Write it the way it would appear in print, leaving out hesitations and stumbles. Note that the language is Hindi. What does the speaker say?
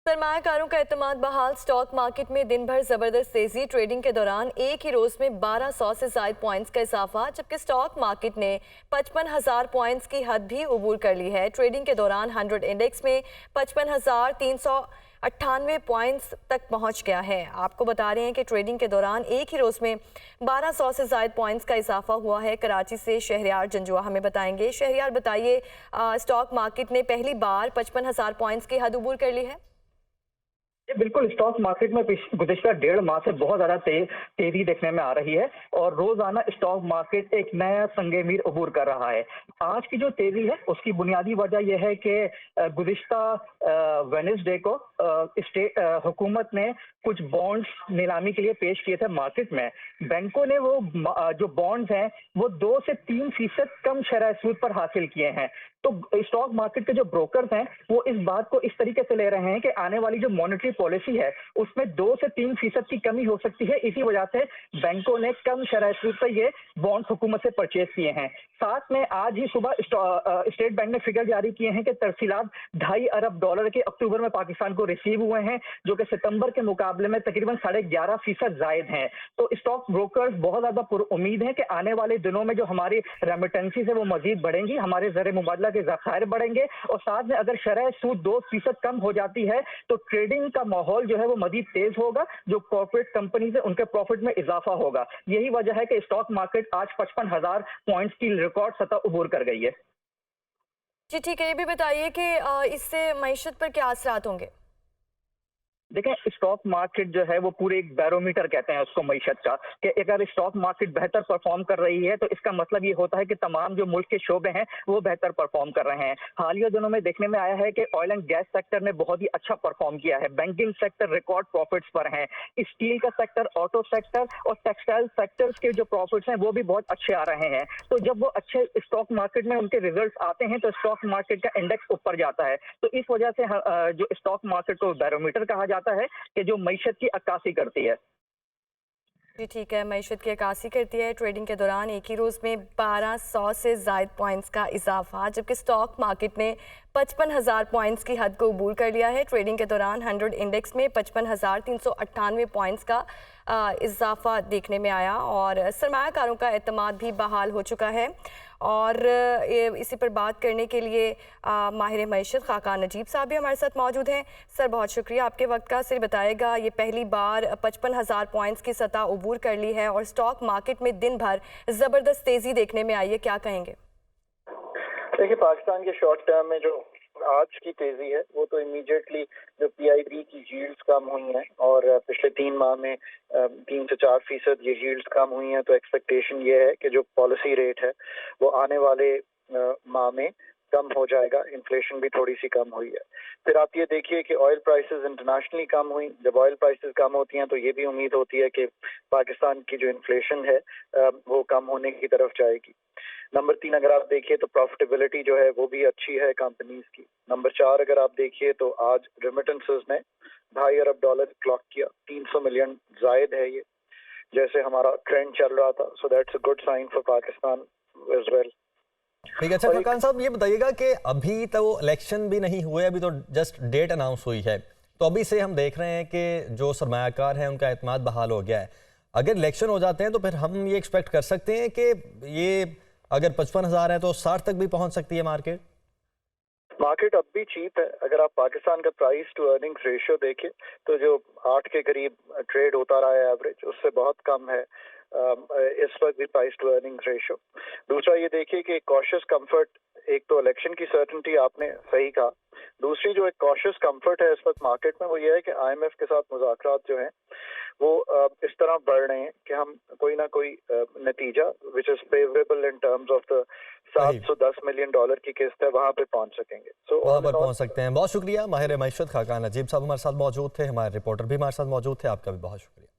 सरमायाकारों का एतमाद बहाल। स्टॉक मार्केट में दिन भर जबरदस्त तेजी। ट्रेडिंग के दौरान एक ही रोज में 1200 से ज्यादा पॉइंट्स का इजाफा, जबकि स्टॉक मार्केट ने 55,000 पॉइंट्स की हद भी उबूर कर ली है। ट्रेडिंग के दौरान 100 इंडेक्स में 55,398 पॉइंट्स तक पहुंच गया है। आपको बता रहे हैं कि ट्रेडिंग के दौरान एक ही रोज में 1200 से ज्यादा पॉइंट्स का इजाफा हुआ है। कराची से शहरियार जंजुआ हमें बताएंगे। शहरियार, बताइए, स्टॉक मार्केट ने पहली बार 55,000 पॉइंट्स की हद उबूर कर ली है। बिल्कुल, स्टॉक मार्केट में गुज़िश्ता 1.5 माह से बहुत ज़्यादा तेज़ी देखने में आ रही है और रोज़ाना स्टॉक मार्केट एक नया संग-ए-मीर अबूर कर रहा है। आज की जो तेज़ी है उसकी बुनियादी वजह यह है कि गुज़िश्ता वेडनेसडे को हुकूमत ने कुछ बॉन्ड्स नीलामी के लिए पेश किए थे मार्केट में। बैंकों ने वो जो बॉन्ड्स हैं वो 2 से 3% कम शरह सूद पर हासिल किए हैं। तो स्टॉक मार्केट के जो ब्रोकर्स हैं वो इस बात को इस तरीके से ले रहे हैं कि आने वाली जो मॉनेटरी पॉलिसी है उसमें 2 से 3% की कमी हो सकती है। इसी वजह से बैंकों ने कम शरह सूद पर ये बॉन्ड हुकूमत से परचेज किए हैं। साथ में आज ही सुबह स्टेट बैंक ने फिगर जारी किए हैं कि तरसीलात $2.5 अरब के अक्टूबर में पाकिस्तान को रिसीव हुए हैं, जो कि सितंबर के मुकाबले में तकरीबन 11.5% जायद हैं। तो स्टॉक ब्रोकर्स बहुत ज्यादा पुरुम्मीद हैं कि आने वाले दिनों में जो हमारी रेमिटेंसीज है वो मजीद बढ़ेंगी, हमारे ज़र मुबादला के ज़खायर बढ़ेंगे और साथ में अगर शरह सूद 2% कम हो जाती है तो ट्रेडिंग का माहौल जो है वो मजीद तेज होगा, जो कॉर्पोरेट कंपनीज है उनके प्रॉफिट में इजाफा होगा। यही वजह है कि स्टॉक मार्केट आज 55,000 पॉइंट्स की रिकॉर्ड सतह उबूर कर गई है। जी ठीक है, ये भी बताइए कि इससे मईशत पर क्या असरात होंगे। देखें, स्टॉक मार्केट जो है वो पूरे एक बैरोमीटर कहते हैं उसको मईशत का, कि अगर स्टॉक मार्केट बेहतर परफॉर्म कर रही है तो इसका मतलब ये होता है कि तमाम जो मुल्क के शोबे हैं वो बेहतर परफॉर्म कर रहे हैं। हालिया दिनों में देखने में आया है कि ऑयल एंड गैस सेक्टर ने बहुत ही अच्छा परफॉर्म किया है, बैंकिंग सेक्टर रिकॉर्ड प्रॉफिट्स पर हैं, स्टील का सेक्टर, ऑटो सेक्टर और टेक्सटाइल सेक्टर्स के जो प्रॉफिट्स हैं वो भी बहुत अच्छे आ रहे हैं। तो जब वो अच्छे स्टॉक मार्केट में उनके रिजल्ट आते हैं तो स्टॉक मार्केट का इंडेक्स ऊपर जाता है। तो इस वजह से जो स्टॉक मार्केट को बैरोमीटर कहा जाता है कि जो मईशत की अक्कासी करती है। जी ठीक है, मईशत की अक्कासी करती है। ट्रेडिंग के दौरान एक ही रोज़ में 1200 से ज़ायद पॉइंट्स का इजाफा, जबकि स्टॉक मार्केट ने 55,000 पॉइंट्स की हद को अबूर कर लिया है। ट्रेडिंग के दौरान 100 इंडेक्स में 55,398 पॉइंट्स का इजाफा देखने में आया और सरमायाकारों का एतमाद भी बहाल हो चुका है। और इसी पर बात करने के लिए माहिर मईशत खाकान नजीब साहब भी हमारे साथ मौजूद हैं। सर, बहुत शुक्रिया आपके वक्त का। सर बताएगा, ये पहली बार 55,000 पॉइंट्स की सतह उबूर कर ली है और स्टॉक मार्केट में दिन भर ज़बरदस्त तेज़ी देखने में आई है, क्या कहेंगे? देखिए, पाकिस्तान के शॉर्ट टर्म में जो आज की तेजी है वो तो इमीडिएटली जो पीआईबी की यील्ड्स कम हुई हैं और पिछले 3 माह में 3 से 4% ये यील्ड्स कम हुई हैं, तो एक्सपेक्टेशन ये है कि जो पॉलिसी रेट है वो आने वाले माह में कम हो जाएगा। इन्फ्लेशन भी थोड़ी सी कम हुई है। फिर आप ये देखिए कि ऑयल प्राइसेस इंटरनेशनली कम हुई। जब ऑयल प्राइसेस कम होती हैं तो ये भी उम्मीद होती है कि पाकिस्तान की जो इन्फ्लेशन है वो कम होने की तरफ जाएगी। नंबर 3 अगर आप देखिए तो प्रॉफिटेबिलिटी जो है वो भी अच्छी है कंपनीज की। नंबर 4 अगर आप देखिए तो आज रेमिटेंसेस ने $2.5 अरब क्लॉक किया, 300 मिलियन जायद है ये, जैसे हमारा ट्रेंड चल रहा था। So that's a good sign for Pakistan as well. ठीक है। अच्छा खाकान साहब, ये बताइएगा कि अभी तो इलेक्शन भी नहीं हुए, अभी तो जस्ट डेट अनाउंस हुई है, तो अभी से हम देख रहे हैं कि जो सरमायाकार हैं उनका एतमाद बहाल हो गया है। अगर इलेक्शन हो जाते हैं तो फिर हम ये एक्सपेक्ट कर सकते हैं कि ये अगर 55,000 है तो 60 तक भी पहुंच सकती है मार्केट अब भी चीप है। अगर आप पाकिस्तान का प्राइस टू अर्निंग्स रेशियो देखें तो जो 8 के करीब ट्रेड होता रहा है एवरेज, उससे बहुत कम है इस वक्त भी प्राइस टू अर्निंग्स रेशियो। दूसरा ये देखिए कि कॉशियस कंफर्ट, एक तो इलेक्शन की सर्टेनिटी आपने सही कहा, दूसरी जो एक कॉशियस कंफर्ट है इस वक्त मार्केट में वो ये है कि IMF के साथ मुज़ाकरात जो हैं वो इस तरह बढ़ रहे हैं कि हम कोई ना कोई नतीजा which is favourable in terms of the $710 million की किस्त है वहां पे पहुंच सकेंगे। वहां पर पहुंच सकते हैं। बहुत शुक्रिया। माहिर मईशत खाकान नजीब साहब हमारे साथ मौजूद थे, हमारे रिपोर्टर भी हमारे साथ मौजूद थे। आपका भी बहुत शुक्रिया।